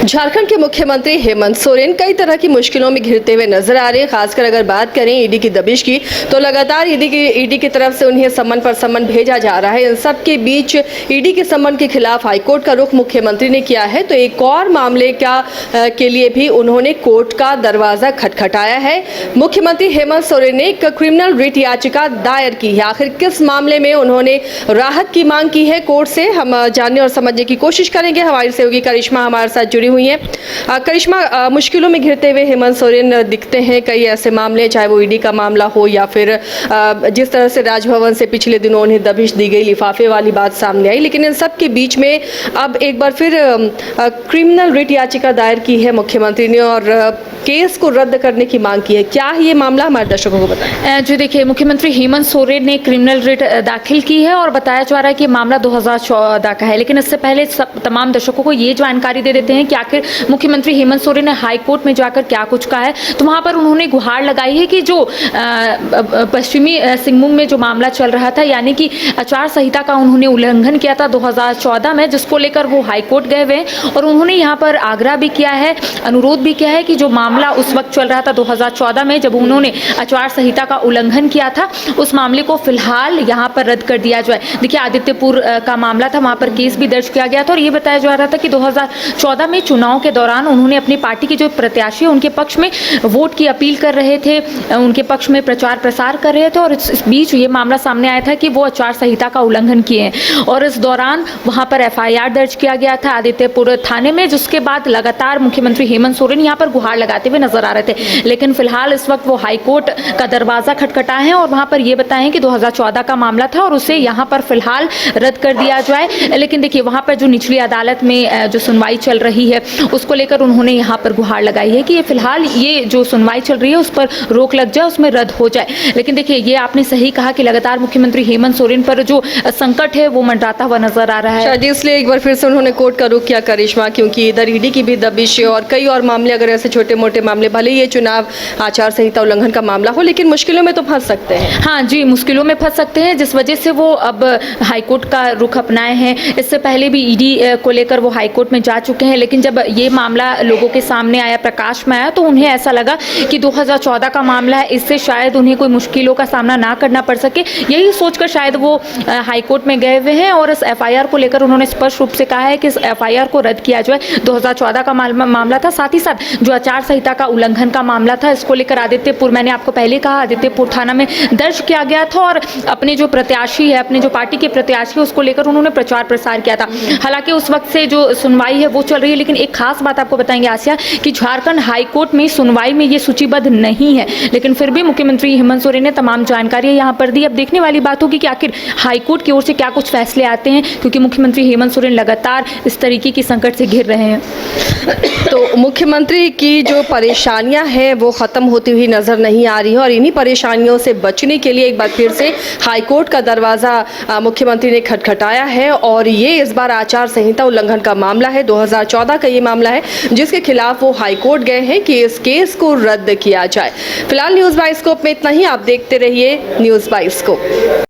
झारखंड के मुख्यमंत्री हेमंत सोरेन कई तरह की मुश्किलों में घिरते हुए नजर आ रहे हैं। खासकर अगर बात करें ईडी की दबिश की, तो लगातार ईडी की तरफ से उन्हें सम्मन पर सम्मन भेजा जा रहा है। इन सब के बीच ईडी के सम्मन के खिलाफ हाईकोर्ट का रुख मुख्यमंत्री ने किया है, तो एक और मामले के लिए भी उन्होंने कोर्ट का दरवाजा खटखटाया है। मुख्यमंत्री हेमंत सोरेन ने एक क्रिमिनल रिट याचिका दायर की है। आखिर किस मामले में उन्होंने राहत की मांग की है कोर्ट से, हम जानने और समझने की कोशिश करेंगे। हमारी सहयोगी करिश्मा हमारे साथ जुड़ी हुई हैं। करिश्मा, मुश्किलों में घिरते हुए हेमंत सोरेन दिखते हैं। कई ऐसे मामले, चाहे वो ईडी का मामला हो या फिर जिस तरह से राजभवन से पिछले दिनों उन्हें दबिश दी गई, लिफाफे वाली बात सामने आई, लेकिन इन सब के बीच में अब एक बार फिर क्रिमिनल रिट याचिका दायर की है मुख्यमंत्री ने और केस को रद्द करने की मांग की है। क्या है ये मामला, हमारे दर्शकों को बताएं। जी देखिए, मुख्यमंत्री हेमंत सोरेन ने क्रिमिनल रिट दाखिल की है और बताया जा रहा है कि मामला 2014 का है। लेकिन इससे पहले तमाम दर्शकों को ये जानकारी दे देते हैं कि आखिर मुख्यमंत्री हेमंत सोरेन ने हाई कोर्ट में जाकर क्या कुछ कहा है। तो वहां पर उन्होंने गुहार लगाई है कि जो पश्चिमी सिंहभूम में जो मामला चल रहा था, यानी कि आचार संहिता का उन्होंने उल्लंघन किया था 2014 में, जिसको लेकर वो हाई कोर्ट गए हुए हैं और उन्होंने यहाँ पर आग्रह भी किया है, अनुरोध भी किया है कि जो मामला उस वक्त चल रहा था 2014 में, जब उन्होंने आचार संहिता का उल्लंघन किया था, उस मामले को फिलहाल यहाँ पर रद्द कर दिया जाए। देखिए, आदित्यपुर का मामला था, वहाँ पर केस भी दर्ज किया गया था और ये बताया जा रहा था कि 2014 में चुनाव के दौरान उन्होंने अपनी पार्टी के जो प्रत्याशी उनके पक्ष में वोट की अपील कर रहे थे, उनके पक्ष में प्रचार प्रसार कर रहे थे और इस बीच ये मामला सामने आया था कि वो आचार संहिता का उल्लंघन किए हैं और इस दौरान वहाँ पर FIR दर्ज किया गया था आदित्यपुर थाने में, जिसके बाद लगातार मुख्यमंत्री हेमंत सोरेन यहाँ पर गुहार लगाते हुए नजर आ रहे थे। लेकिन फिलहाल इस वक्त वो हाईकोर्ट का दरवाजा खटखटाए हैं और वहाँ पर ये बताएं कि 2014 का मामला था और उसे यहाँ पर फिलहाल रद्द कर दिया जाए। लेकिन देखिए, वहाँ पर जो निचली अदालत में जो सुनवाई चल रही है उसको लेकर उन्होंने यहाँ पर गुहार लगाई है कि ये फिलहाल ये जो सुनवाई चल रही है उस पर रोक लग जाए, उसमें रद्द हो जाए। लेकिन देखिए, ये आपने सही कहा कि लगातार मुख्यमंत्री हेमंत सोरेन पर जो संकट है वो मंडराता हुआ नजर आ रहा है। इसलिए एक बार फिर से उन्होंने कोर्ट का रुख किया करिश्मा, क्योंकि इधर ईडी की भी दबिश और कई और मामले, अगर ऐसे छोटे मोटे मामले, भले ये चुनाव आचार संहिता उल्लंघन का मामला हो, लेकिन मुश्किलों में तो फंस सकते हैं। हाँ जी, मुश्किलों में फंस सकते हैं, जिस वजह से वो अब हाईकोर्ट का रुख अपनाए हैं। इससे पहले भी ईडी को लेकर वो हाईकोर्ट में जा चुके हैं, लेकिन जब ये मामला लोगों के सामने आया, प्रकाश में आया, तो उन्हें ऐसा लगा कि 2014 का मामला है, इससे शायद उन्हें कोई मुश्किलों का सामना ना करना पड़ सके। यही सोचकर शायद वो हाईकोर्ट में गए हुए हैं और इस FIR को लेकर उन्होंने स्पष्ट रूप से कहा है कि इस FIR को रद्द किया जाए। 2014 का मामला था, साथ ही साथ जो आचार संहिता का उल्लंघन का मामला था, इसको लेकर आदित्यपुर, मैंने आपको पहले कहा, आदित्यपुर थाना में दर्ज किया गया था और अपने जो प्रत्याशी है, अपने जो पार्टी के प्रत्याशी है, उसको लेकर उन्होंने प्रचार प्रसार किया था। हालांकि उस वक्त से जो सुनवाई है वो चल रही है, लेकिन एक खास बात आपको बताएंगे आसिया, कि झारखंड हाईकोर्ट में सुनवाई में ये सूचीबद्ध नहीं है, लेकिन फिर भी मुख्यमंत्री हेमंत सोरेन ने तमाम जानकारी यहाँ पर दी। अब देखने वाली बात होगी कि आखिर हाईकोर्ट की ओर से क्या कुछ फैसले आते हैं, क्योंकि मुख्यमंत्री हेमंत सोरेन लगातार इस तरीके की संकट से घिर रहे हैं। तो मुख्यमंत्री की जो परेशानियां हैं वो खत्म होती हुई नजर नहीं आ रही है और इन्हीं परेशानियों से बचने के लिए एक बार फिर से हाईकोर्ट का दरवाजा मुख्यमंत्री ने खटखटाया है और ये इस बार आचार संहिता उल्लंघन का मामला है। 2014 का ये मामला है जिसके खिलाफ वो हाईकोर्ट गए हैं कि इस केस को रद्द किया जाए। फिलहाल न्यूज़ बाइस्कोप में इतना ही। आप देखते रहिए न्यूज़ बाइस्कोप।